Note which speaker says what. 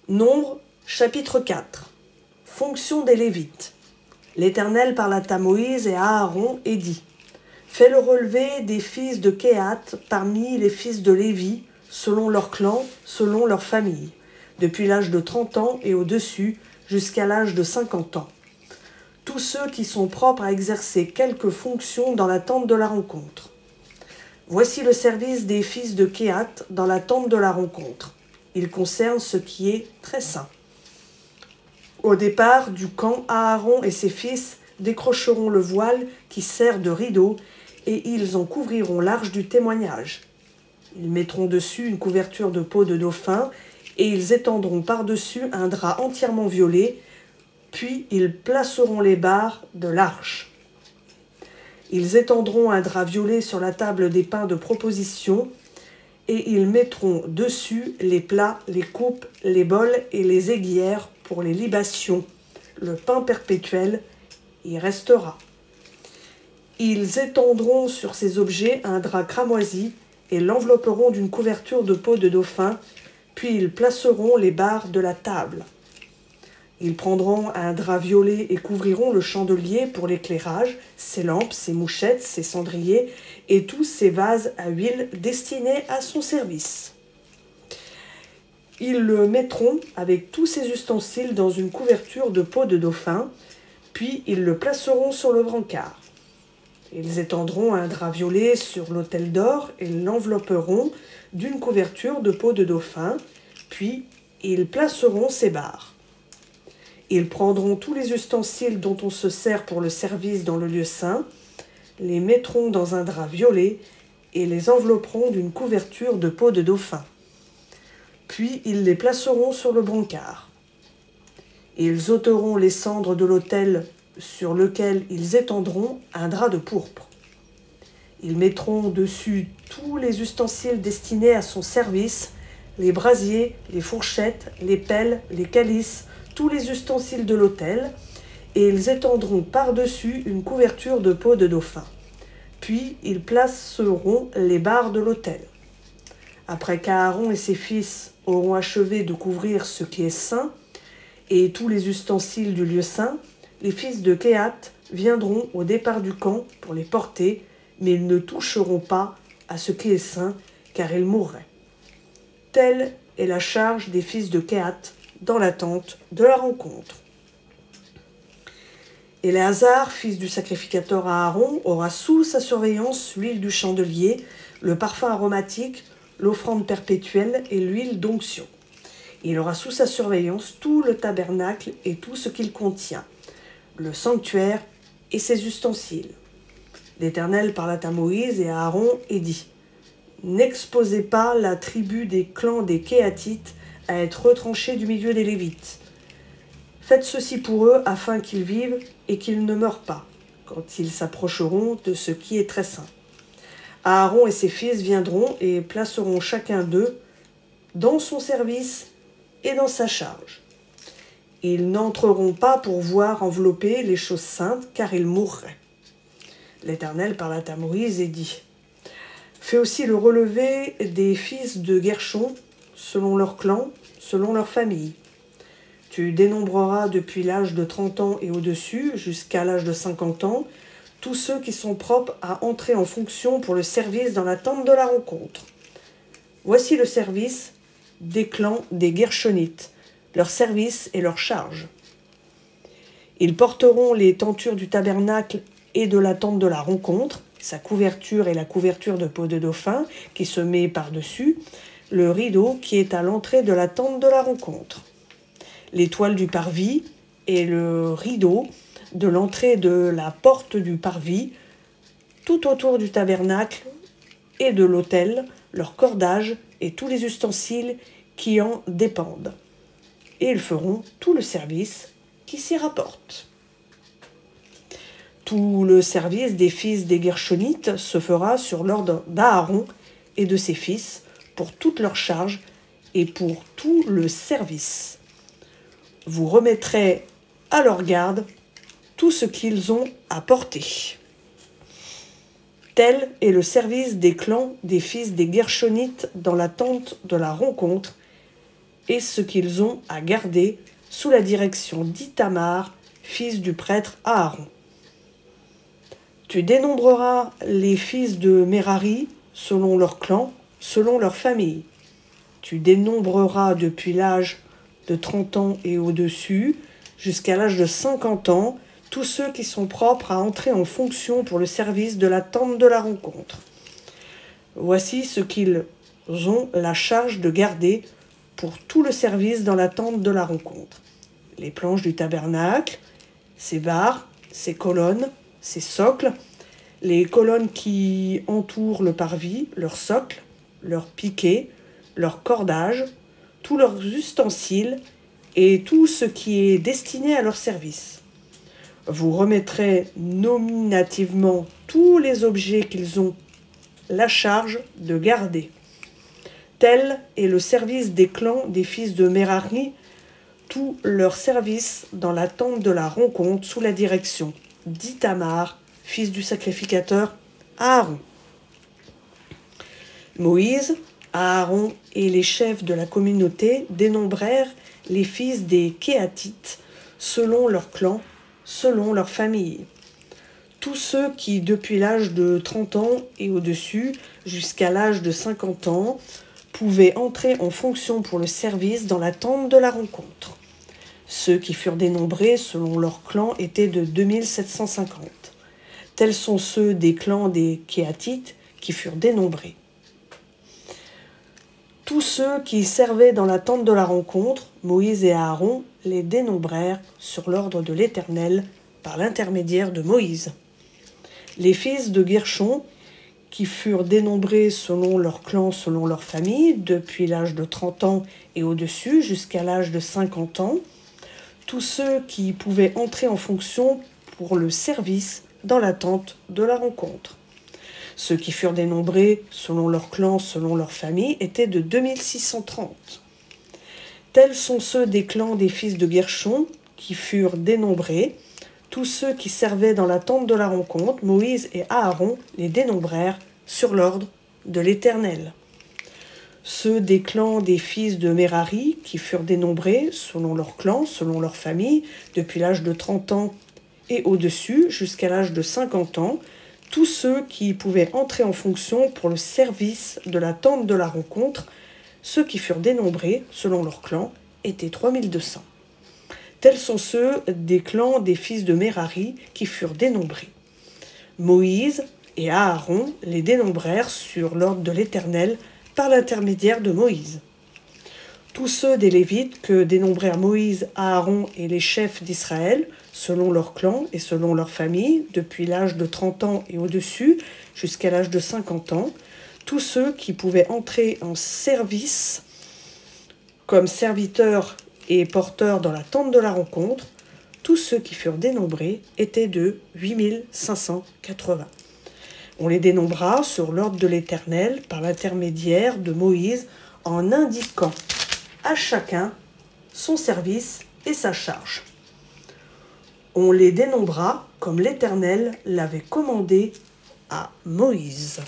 Speaker 1: Nombre, chapitre 4. Fonction des Lévites. L'Éternel parla à Moïse et à Aaron et dit : Fais le relevé des fils de Kehath parmi les fils de Lévi, selon leur clan, selon leur famille, depuis l'âge de 30 ans et au-dessus, jusqu'à l'âge de 50 ans. Tous ceux qui sont propres à exercer quelque fonction dans la tente de la rencontre. Voici le service des fils de Kehath dans la tente de la rencontre. Il concerne ce qui est très saint. Au départ du camp, Aaron et ses fils décrocheront le voile qui sert de rideau et ils en couvriront l'arche du témoignage. Ils mettront dessus une couverture de peau de dauphin et ils étendront par-dessus un drap entièrement violet, puis ils placeront les barres de l'arche. Ils étendront un drap violet sur la table des pains de proposition et ils mettront dessus les plats, les coupes, les bols et les aiguières pour les libations. Le pain perpétuel y restera. Ils étendront sur ces objets un drap cramoisi et l'envelopperont d'une couverture de peau de dauphin, puis ils placeront les barres de la table. Ils prendront un drap violet et couvriront le chandelier pour l'éclairage, ses lampes, ses mouchettes, ses cendriers et tous ses vases à huile destinés à son service. Ils le mettront avec tous ses ustensiles dans une couverture de peau de dauphin, puis ils le placeront sur le brancard. Ils étendront un drap violet sur l'autel d'or et l'envelopperont d'une couverture de peau de dauphin, puis ils placeront ses barres. Ils prendront tous les ustensiles dont on se sert pour le service dans le lieu saint, les mettront dans un drap violet et les envelopperont d'une couverture de peau de dauphin. Puis ils les placeront sur le brancard. Ils ôteront les cendres de l'autel sur lequel ils étendront un drap de pourpre. Ils mettront dessus tous les ustensiles destinés à son service, les brasiers, les fourchettes, les pelles, les calices, tous les ustensiles de l'autel, et ils étendront par-dessus une couverture de peau de dauphin. Puis ils placeront les barres de l'autel. Après qu'Aaron et ses fils auront achevé de couvrir ce qui est saint et tous les ustensiles du lieu saint, les fils de Kehath viendront au départ du camp pour les porter, mais ils ne toucheront pas à ce qui est saint, car ils mourraient. Telle est la charge des fils de Kehath dans la tente de la rencontre. Éléazar, fils du sacrificateur Aaron, aura sous sa surveillance l'huile du chandelier, le parfum aromatique, l'offrande perpétuelle et l'huile d'onction. Il aura sous sa surveillance tout le tabernacle et tout ce qu'il contient, le sanctuaire et ses ustensiles. L'Éternel parla à Moïse et à Aaron et dit : N'exposez pas la tribu des clans des Kéhathites à être retranchée du milieu des Lévites. Faites ceci pour eux afin qu'ils vivent et qu'ils ne meurent pas, quand ils s'approcheront de ce qui est très saint. Aaron et ses fils viendront et placeront chacun d'eux dans son service et dans sa charge. Ils n'entreront pas pour voir envelopper les choses saintes, car ils mourraient. L'Éternel parla à Moïse et dit : Fais aussi le relevé des fils de Guershon, selon leur clan, selon leur famille. Tu dénombreras depuis l'âge de 30 ans et au-dessus, jusqu'à l'âge de 50 ans, tous ceux qui sont propres à entrer en fonction pour le service dans la tente de la rencontre. Voici le service des clans des Guershonites, leur service et leur charge. Ils porteront les tentures du tabernacle et de la tente de la rencontre, sa couverture et la couverture de peau de dauphin qui se met par-dessus, le rideau qui est à l'entrée de la tente de la rencontre, les toiles du parvis et le rideau de l'entrée de la porte du parvis, tout autour du tabernacle et de l'autel, leur cordage et tous les ustensiles qui en dépendent. Et ils feront tout le service qui s'y rapporte. Tout le service des fils des Guershonites se fera sur l'ordre d'Aaron et de ses fils pour toute leur charge et pour tout le service. Vous remettrez à leur garde tout ce qu'ils ont à porter. Tel est le service des clans des fils des Guershonites dans la tente de la rencontre, et ce qu'ils ont à garder sous la direction d'Ithamar, fils du prêtre Aaron. Tu dénombreras les fils de Merari selon leur clan, selon leur famille. Tu dénombreras depuis l'âge de 30 ans et au-dessus, jusqu'à l'âge de 50 ans, tous ceux qui sont propres à entrer en fonction pour le service de la tente de la rencontre. Voici ce qu'ils ont la charge de garder pour tout le service dans la tente de la rencontre. Les planches du tabernacle, ses barres, ses colonnes, ses socles, les colonnes qui entourent le parvis, leurs socles, leurs piquets, leurs cordages, tous leurs ustensiles et tout ce qui est destiné à leur service. Vous remettrez nominativement tous les objets qu'ils ont la charge de garder. Tel est le service des clans des fils de Merari, tout leur service dans la tente de la rencontre sous la direction d'Ithamar, fils du sacrificateur Aaron. Moïse, Aaron et les chefs de la communauté dénombrèrent les fils des Kéatites selon leur clan, selon leur famille. Tous ceux qui, depuis l'âge de 30 ans et au-dessus, jusqu'à l'âge de 50 ans, pouvaient entrer en fonction pour le service dans la tente de la rencontre. Ceux qui furent dénombrés selon leur clan étaient de 2750. Tels sont ceux des clans des Kéatites qui furent dénombrés. Tous ceux qui servaient dans la tente de la rencontre, Moïse et Aaron les dénombrèrent sur l'ordre de l'Éternel par l'intermédiaire de Moïse. Les fils de Guershon, qui furent dénombrés selon leur clan, selon leur famille, depuis l'âge de 30 ans et au-dessus jusqu'à l'âge de 50 ans, tous ceux qui pouvaient entrer en fonction pour le service dans la tente de la rencontre. Ceux qui furent dénombrés selon leur clan, selon leur famille, étaient de 2630. Tels sont ceux des clans des fils de Guershon qui furent dénombrés. Tous ceux qui servaient dans la tente de la rencontre, Moïse et Aaron les dénombrèrent sur l'ordre de l'Éternel. Ceux des clans des fils de Merari qui furent dénombrés selon leur clan, selon leur famille, depuis l'âge de 30 ans et au-dessus jusqu'à l'âge de 50 ans, tous ceux qui pouvaient entrer en fonction pour le service de la tente de la rencontre, ceux qui furent dénombrés selon leur clan, étaient 3200. Tels sont ceux des clans des fils de Merari qui furent dénombrés. Moïse et Aaron les dénombrèrent sur l'ordre de l'Éternel par l'intermédiaire de Moïse. Tous ceux des Lévites que dénombrèrent Moïse, Aaron et les chefs d'Israël, selon leur clan et selon leur famille, depuis l'âge de 30 ans et au-dessus, jusqu'à l'âge de 50 ans, tous ceux qui pouvaient entrer en service comme serviteurs et porteurs dans la tente de la rencontre, tous ceux qui furent dénombrés étaient de 8580. On les dénombra sur l'ordre de l'Éternel par l'intermédiaire de Moïse en indiquant à chacun son service et sa charge. On les dénombra comme l'Éternel l'avait commandé à Moïse.